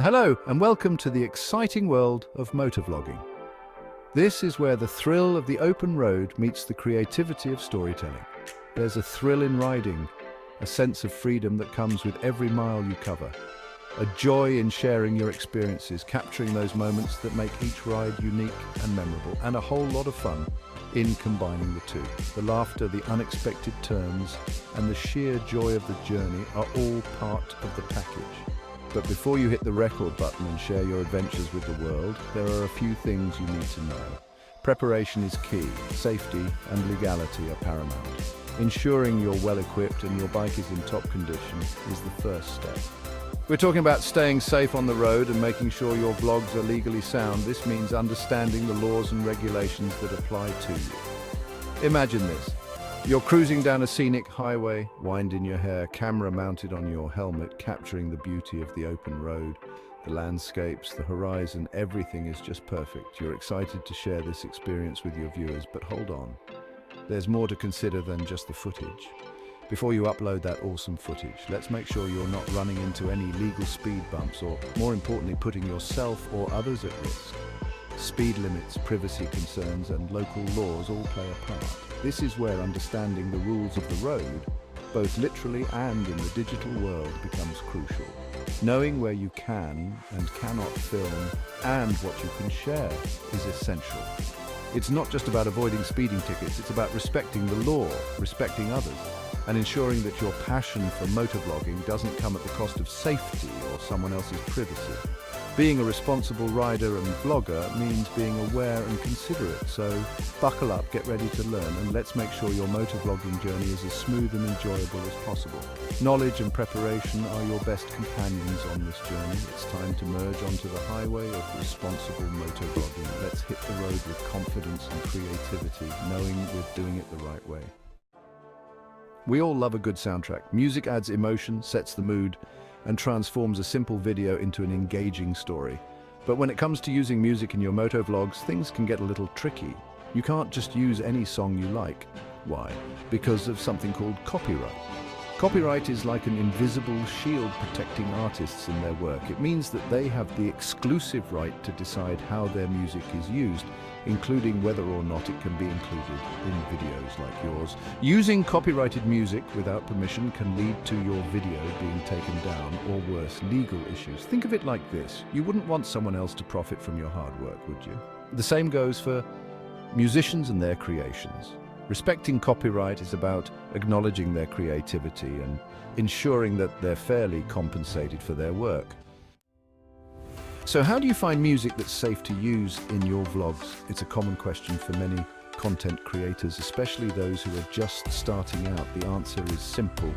Hello and welcome to the exciting world of motovlogging. This is where the thrill of the open road meets the creativity of storytelling. There's a thrill in riding, a sense of freedom that comes with every mile you cover, a joy in sharing your experiences, capturing those moments that make each ride unique and memorable, and a whole lot of fun in combining the two. The laughter, the unexpected turns, and the sheer joy of the journey are all part of the package. But before you hit the record button and share your adventures with the world, there are a few things you need to know. Preparation is key. Safety and legality are paramount. Ensuring you're well equipped and your bike is in top condition is the first step. We're talking about staying safe on the road and making sure your vlogs are legally sound. This means understanding the laws and regulations that apply to you. Imagine this. You're cruising down a scenic highway, wind in your hair, camera mounted on your helmet, capturing the beauty of the open road, the landscapes, the horizon, everything is just perfect. You're excited to share this experience with your viewers, but hold on. There's more to consider than just the footage. Before you upload that awesome footage, let's make sure you're not running into any legal speed bumps or, more importantly, putting yourself or others at risk. Speed limits, privacy concerns, and local laws all play a part. This is where understanding the rules of the road, both literally and in the digital world, becomes crucial. Knowing where you can and cannot film and what you can share is essential. It's not just about avoiding speeding tickets, it's about respecting the law, respecting others, and ensuring that your passion for motovlogging doesn't come at the cost of safety or someone else's privacy. Being a responsible rider and vlogger means being aware and considerate, so buckle up, get ready to learn, and let's make sure your motovlogging journey is as smooth and enjoyable as possible. Knowledge and preparation are your best companions on this journey. It's time to merge onto the highway of responsible motovlogging. Let's hit the road with confidence and creativity, knowing we're doing it the right way. We all love a good soundtrack. Music adds emotion, sets the mood, and transforms a simple video into an engaging story. But when it comes to using music in your motovlogs, things can get a little tricky. You can't just use any song you like. Why? Because of something called copyright. Copyright is like an invisible shield protecting artists in their work. It means that they have the exclusive right to decide how their music is used, including whether or not it can be included in videos like yours. Using copyrighted music without permission can lead to your video being taken down, or worse, legal issues. Think of it like this. You wouldn't want someone else to profit from your hard work, would you? The same goes for musicians and their creations. Respecting copyright is about acknowledging their creativity and ensuring that they're fairly compensated for their work. So how do you find music that's safe to use in your vlogs? It's a common question for many content creators, especially those who are just starting out. The answer is simple: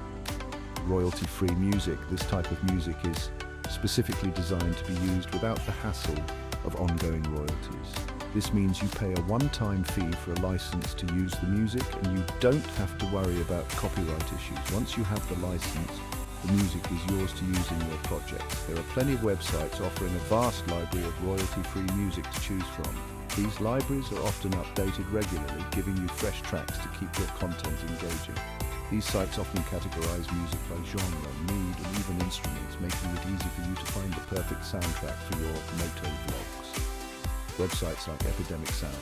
royalty-free music. This type of music is specifically designed to be used without the hassle of ongoing royalties. This means you pay a one-time fee for a license to use the music, and you don't have to worry about copyright issues. Once you have the license, the music is yours to use in your project. There are plenty of websites offering a vast library of royalty-free music to choose from. These libraries are often updated regularly, giving you fresh tracks to keep your content engaging. These sites often categorize music by genre, mood, and even instruments, making it easy for you to find the perfect soundtrack for your motovlogs. Websites like Epidemic Sound,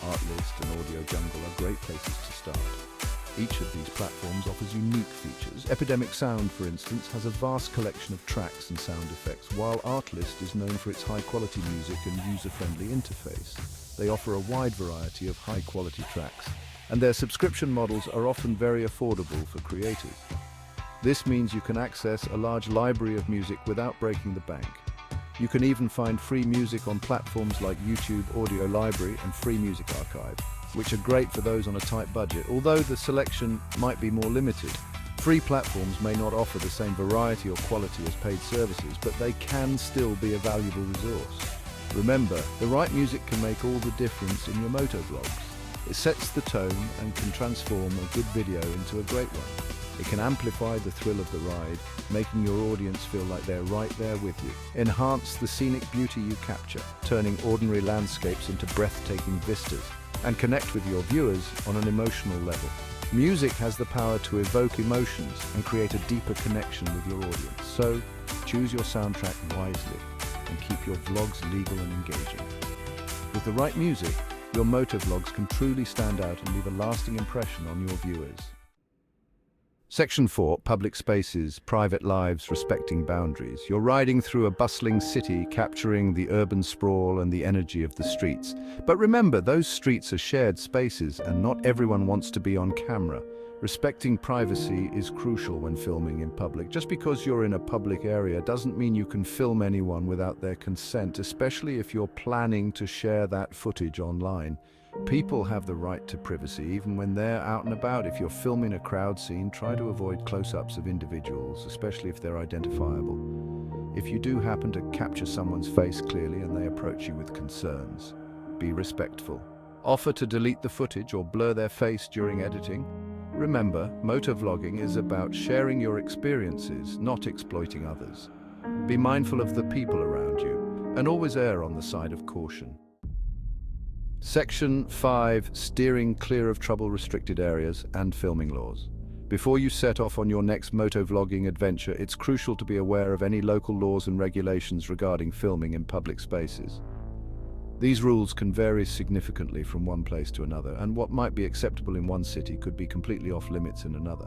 Artlist, and Audio Jungle are great places to start. Each of these platforms offers unique features. Epidemic Sound, for instance, has a vast collection of tracks and sound effects, while Artlist is known for its high-quality music and user-friendly interface. They offer a wide variety of high-quality tracks, and their subscription models are often very affordable for creators. This means you can access a large library of music without breaking the bank. You can even find free music on platforms like YouTube Audio Library and Free Music Archive, which are great for those on a tight budget. Although the selection might be more limited, free platforms may not offer the same variety or quality as paid services, but they can still be a valuable resource. Remember, the right music can make all the difference in your motovlogs. It sets the tone and can transform a good video into a great one. It can amplify the thrill of the ride, making your audience feel like they're right there with you. Enhance the scenic beauty you capture, turning ordinary landscapes into breathtaking vistas, and connect with your viewers on an emotional level. Music has the power to evoke emotions and create a deeper connection with your audience. So, choose your soundtrack wisely. and keep your vlogs legal and engaging. With the right music, your motovlogs can truly stand out and leave a lasting impression on your viewers. Section 4, Public Spaces, Private Lives, Respecting Boundaries. You're riding through a bustling city, capturing the urban sprawl and the energy of the streets. But remember, those streets are shared spaces and not everyone wants to be on camera. Respecting privacy is crucial when filming in public. Just because you're in a public area doesn't mean you can film anyone without their consent, especially if you're planning to share that footage online. People have the right to privacy even when they're out and about. If you're filming a crowd scene, try to avoid close-ups of individuals, especially if they're identifiable. If you do happen to capture someone's face clearly and they approach you with concerns, be respectful. Offer to delete the footage or blur their face during editing. Remember, motovlogging is about sharing your experiences, not exploiting others. Be mindful of the people around you and always err on the side of caution. Section 5, Steering Clear of Trouble-Restricted Areas and Filming Laws. Before you set off on your next motovlogging adventure, it's crucial to be aware of any local laws and regulations regarding filming in public spaces. These rules can vary significantly from one place to another, and what might be acceptable in one city could be completely off limits in another.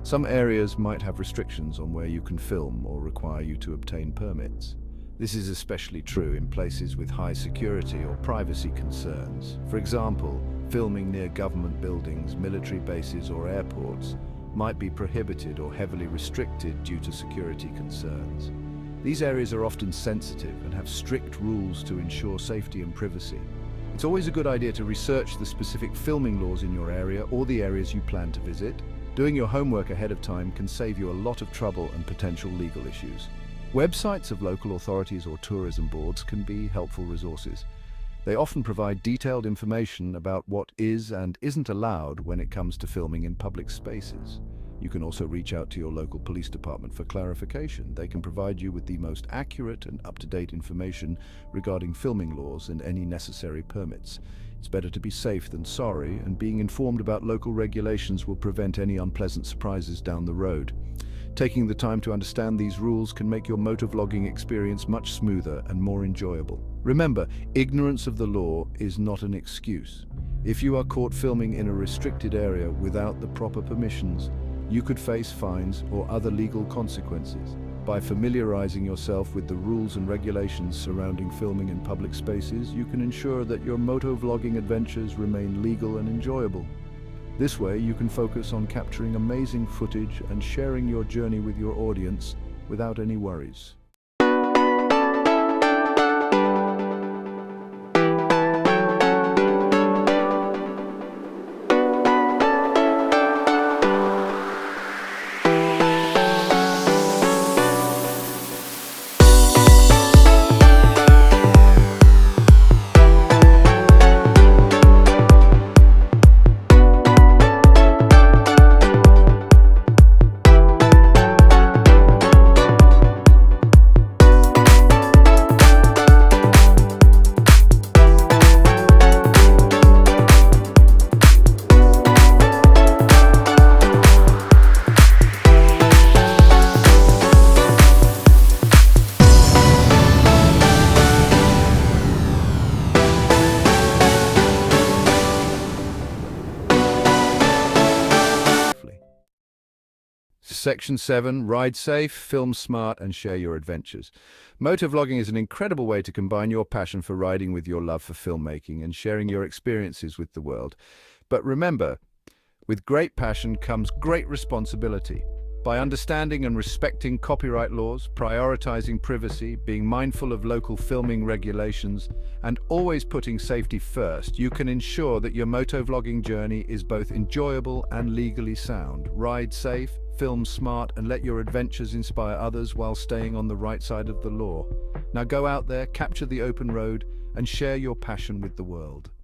Some areas might have restrictions on where you can film or require you to obtain permits. This is especially true in places with high security or privacy concerns. For example, filming near government buildings, military bases, or airports might be prohibited or heavily restricted due to security concerns. These areas are often sensitive and have strict rules to ensure safety and privacy. It's always a good idea to research the specific filming laws in your area or the areas you plan to visit. Doing your homework ahead of time can save you a lot of trouble and potential legal issues. Websites of local authorities or tourism boards can be helpful resources. They often provide detailed information about what is and isn't allowed when it comes to filming in public spaces. You can also reach out to your local police department for clarification. They can provide you with the most accurate and up-to-date information regarding filming laws and any necessary permits. It's better to be safe than sorry, and being informed about local regulations will prevent any unpleasant surprises down the road. Taking the time to understand these rules can make your motovlogging experience much smoother and more enjoyable. Remember, ignorance of the law is not an excuse. If you are caught filming in a restricted area without the proper permissions, you could face fines or other legal consequences. By familiarizing yourself with the rules and regulations surrounding filming in public spaces, you can ensure that your motovlogging adventures remain legal and enjoyable. This way, you can focus on capturing amazing footage and sharing your journey with your audience without any worries. Section 7, Ride safe, film smart, and share your adventures. Motovlogging is an incredible way to combine your passion for riding with your love for filmmaking and sharing your experiences with the world. But remember, with great passion comes great responsibility. By understanding and respecting copyright laws, prioritizing privacy, being mindful of local filming regulations, and always putting safety first, you can ensure that your motovlogging journey is both enjoyable and legally sound. Ride safe, film smart, and let your adventures inspire others while staying on the right side of the law. Now go out there, capture the open road, and share your passion with the world.